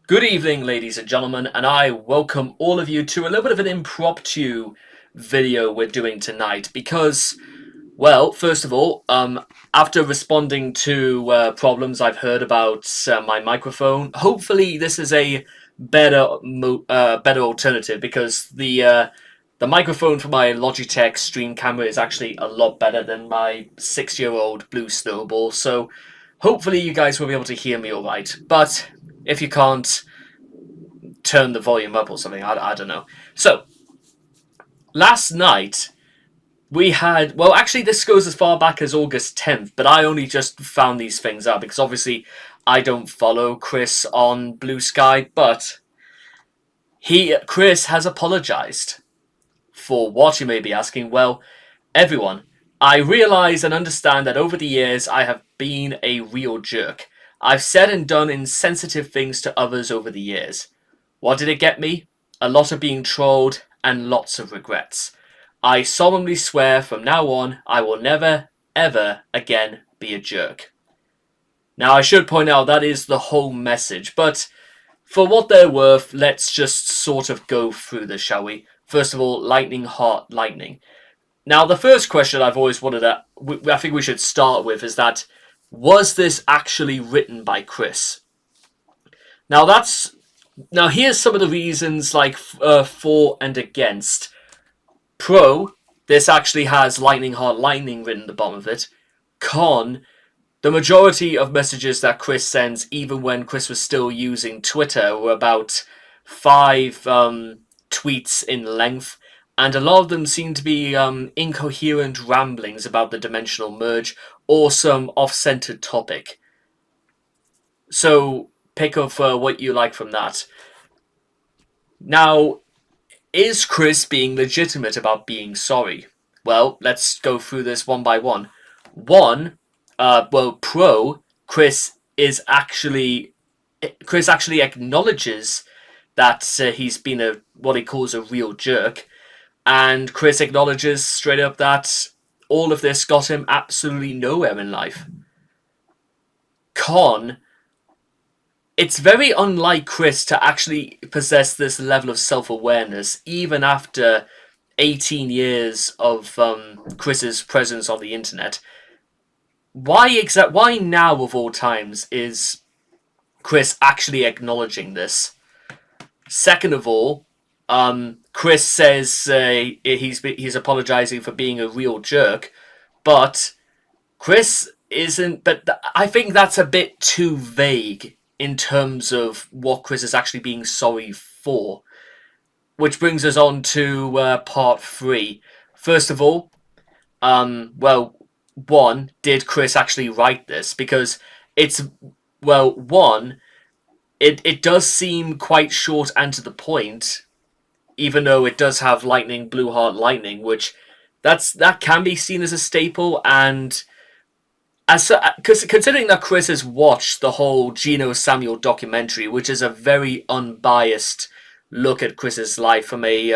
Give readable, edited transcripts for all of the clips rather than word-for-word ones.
Good evening, ladies and gentlemen, and I welcome all of you to a little bit of an impromptu video we're doing tonight because, well, first of all, after responding to problems I've heard about my microphone, hopefully this is a better alternative because the microphone for my Logitech Stream camera is actually a lot better than my 6-year-old Blue Snowball. So hopefully you guys will be able to hear me all right. But if you can't, turn the volume up or something. I don't know. So, last night we had. Well, actually, this goes as far back as August 10th, but I only just found these things out because obviously I don't follow Chris on Blue Sky, but Chris has apologized for what you may be asking. Well, everyone, I realize and understand that over the years I have been a real jerk. I've said and done insensitive things to others over the years. What did it get me? A lot of being trolled and lots of regrets. I solemnly swear from now on I will never, ever again be a jerk. Now, I should point out that is the whole message, but for what they're worth, let's just sort of go through this, shall we? First of all, lightning heart lightning. Now, the first question I've always wanted to, I think we should start with is that, was this actually written by Chris? Now here's some of the reasons, like for and against. Pro, this actually has lightning heart lightning written at the bottom of it. Con, the majority of messages that Chris sends, even when Chris was still using Twitter, were about 5 tweets in length, and a lot of them seem to be incoherent ramblings about the dimensional merge or some off-centered topic. So pick up what you like from that. Now, is Chris being legitimate about being sorry? Well, let's go through this one by one. Pro, Chris actually acknowledges that he's been what he calls a real jerk, and Chris acknowledges straight up that all of this got him absolutely nowhere in life. Con, it's very unlike Chris to actually possess this level of self-awareness, even after 18 years of Chris's presence on the internet. Why now of all times is Chris actually acknowledging this? Second of all, Chris says he's apologizing for being a real jerk, but Chris isn't. But I think that's a bit too vague in terms of what Chris is actually being sorry for. Which brings us on to part 3. First of all, did Chris actually write this? Because it does seem quite short and to the point, even though it does have lightning, blue heart, lightning, which that can be seen as a staple, and considering that Chris has watched the whole Geno Samuel documentary, which is a very unbiased look at Chris's life from a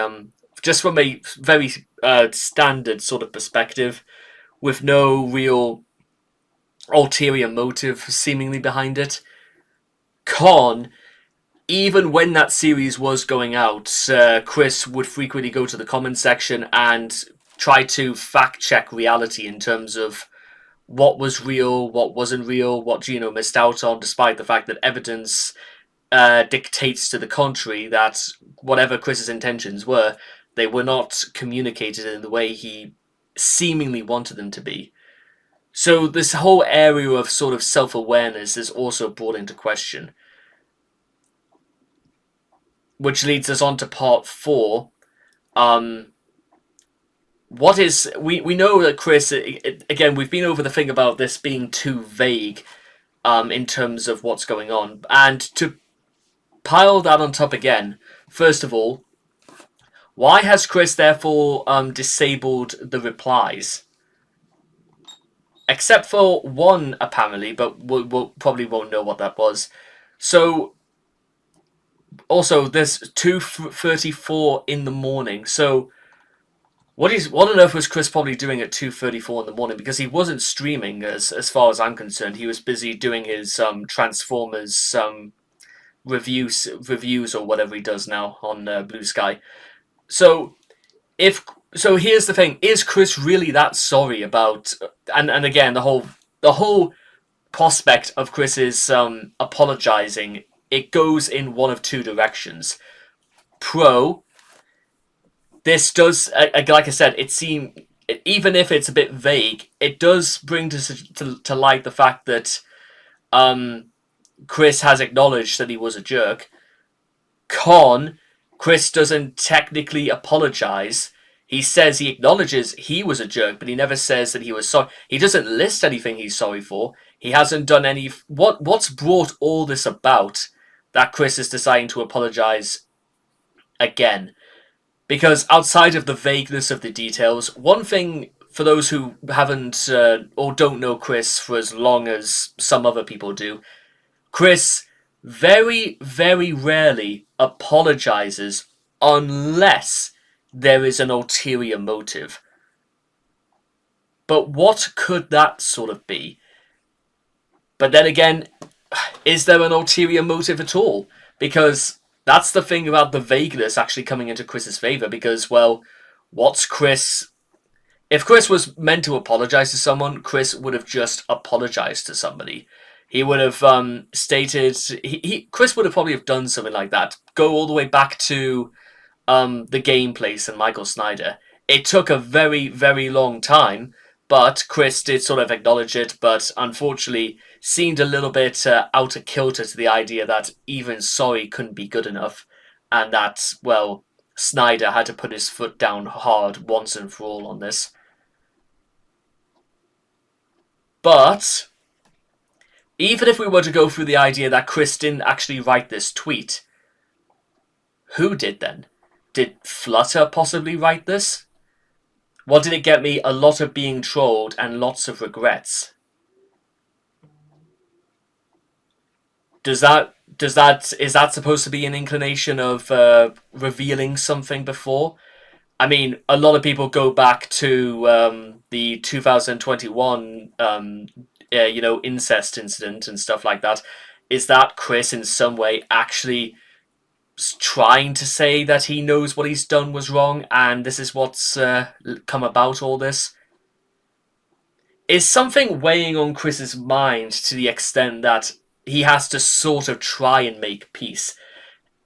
very standard sort of perspective, with no real ulterior motive seemingly behind it. Con, even when that series was going out, Chris would frequently go to the comment section and try to fact check reality in terms of what was real, what wasn't real, what Geno missed out on, despite the fact that evidence dictates to the contrary, that whatever Chris's intentions were, they were not communicated in the way he seemingly wanted them to be. So this whole area of sort of self-awareness is also brought into question. Which leads us on to part 4. We know that Chris, again, we've been over the thing about this being too vague in terms of what's going on. And to pile that on top again, first of all, why has Chris therefore disabled the replies? Except for one, apparently, but we'll probably won't know what that was. So, also, there's 2:34 in the morning, so what on earth was Chris probably doing at 2:34 in the morning? Because he wasn't streaming, as far as I'm concerned. He was busy doing his Transformers reviews or whatever he does now on Blue Sky. So if so, here's the thing: is Chris really that sorry about? And again, the whole prospect of Chris's apologizing, it goes in one of two directions. Pro, this does, like I said, it seemed, even if it's a bit vague, it does bring to light the fact that Chris has acknowledged that he was a jerk. Con, Chris doesn't technically apologize. He says he acknowledges he was a jerk, but he never says that he was sorry. He doesn't list anything he's sorry for. He hasn't done any. What's brought all this about that Chris is deciding to apologize again? Because outside of the vagueness of the details, one thing for those who haven't or don't know Chris for as long as some other people do, Chris very, very rarely apologizes unless there is an ulterior motive. But what could that sort of be? But then again, is there an ulterior motive at all? Because that's the thing about the vagueness actually coming into Chris's favor. Because, well, what's Chris? If Chris was meant to apologize to someone, Chris would have just apologized to somebody. He would have stated. Chris would have probably have done something like that. Go all the way back to the Game Place and Michael Snyder. It took a very, very long time, but Chris did sort of acknowledge it, but unfortunately seemed a little bit out of kilter to the idea that even sorry couldn't be good enough, and that, well, Snyder had to put his foot down hard once and for all on this. But even if we were to go through the idea that Chris didn't actually write this tweet, who did then? Did Flutter possibly write this? What did it get me? A lot of being trolled and lots of regrets. Is that supposed to be an inclination of revealing something before? I mean, a lot of people go back to the 2021, incest incident and stuff like that. Is that Chris in some way actually trying to say that he knows what he's done was wrong and this is what's come about all this? Is something weighing on Chris's mind to the extent that he has to sort of try and make peace?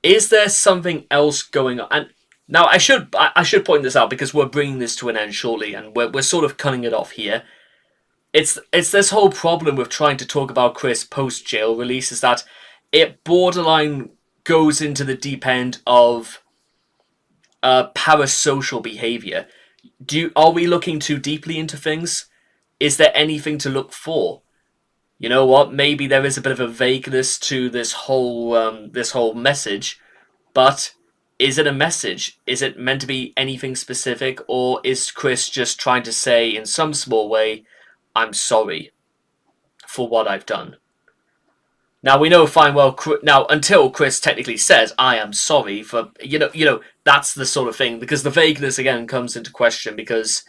Is there something else going on? And now I should point this out because we're bringing this to an end shortly and we're sort of cutting it off here. It's this whole problem with trying to talk about Chris post jail release is that it borderline goes into the deep end of parasocial behavior. Are we looking too deeply into things? Is there anything to look for? You know what? Maybe there is a bit of a vagueness to this whole message, but is it a message? Is it meant to be anything specific, or is Chris just trying to say in some small way, I'm sorry for what I've done? Now, we know fine well, now, until Chris technically says, I am sorry for, that's the sort of thing, because the vagueness, again, comes into question, because,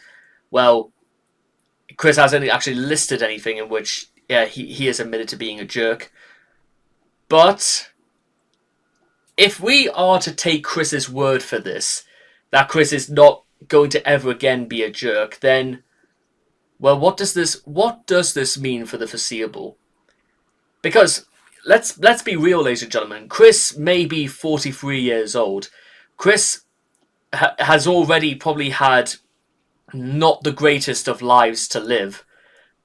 well, Chris hasn't actually listed anything in which, he has admitted to being a jerk. But if we are to take Chris's word for this, that Chris is not going to ever again be a jerk, then, well, what does this mean for the foreseeable? Because let's be real, ladies and gentlemen. Chris may be 43 years old. Chris has already probably had not the greatest of lives to live,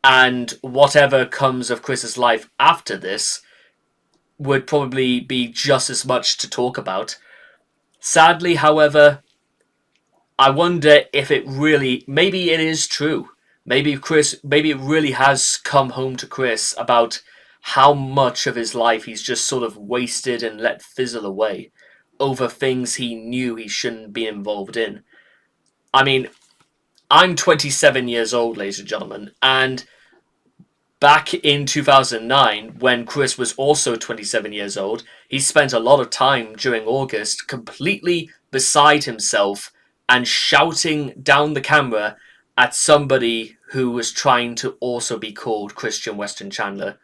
and whatever comes of Chris's life after this would probably be just as much to talk about. Sadly, however, I wonder if it really, maybe it is true. Maybe it really has come home to Chris about how much of his life he's just sort of wasted and let fizzle away over things he knew he shouldn't be involved in. I mean, I'm 27 years old, ladies and gentlemen, and back in 2009, when Chris was also 27 years old, he spent a lot of time during August completely beside himself and shouting down the camera at somebody who was trying to also be called Christian Weston Chandler.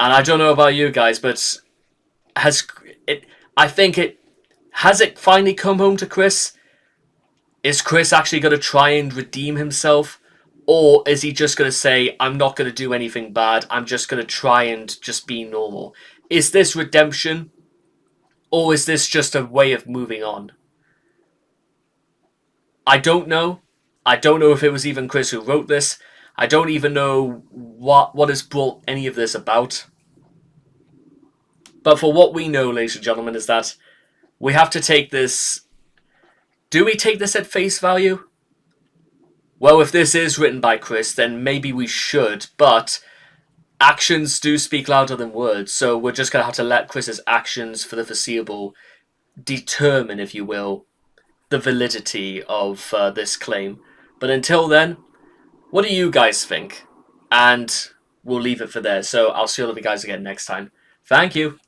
And I don't know about you guys, but has it? I think it has it finally come home to Chris. Is Chris actually going to try and redeem himself? Or is he just going to say, I'm not going to do anything bad, I'm just going to try and just be normal? Is this redemption? Or is this just a way of moving on? I don't know. I don't know if it was even Chris who wrote this. I don't even know what has brought any of this about. But for what we know, ladies and gentlemen, is that we have to take this. Do we take this at face value? Well, if this is written by Chris, then maybe we should, but actions do speak louder than words, so we're just going to have to let Chris's actions for the foreseeable determine, if you will, the validity of this claim. But until then, what do you guys think? And we'll leave it for there. So I'll see all of you guys again next time. Thank you.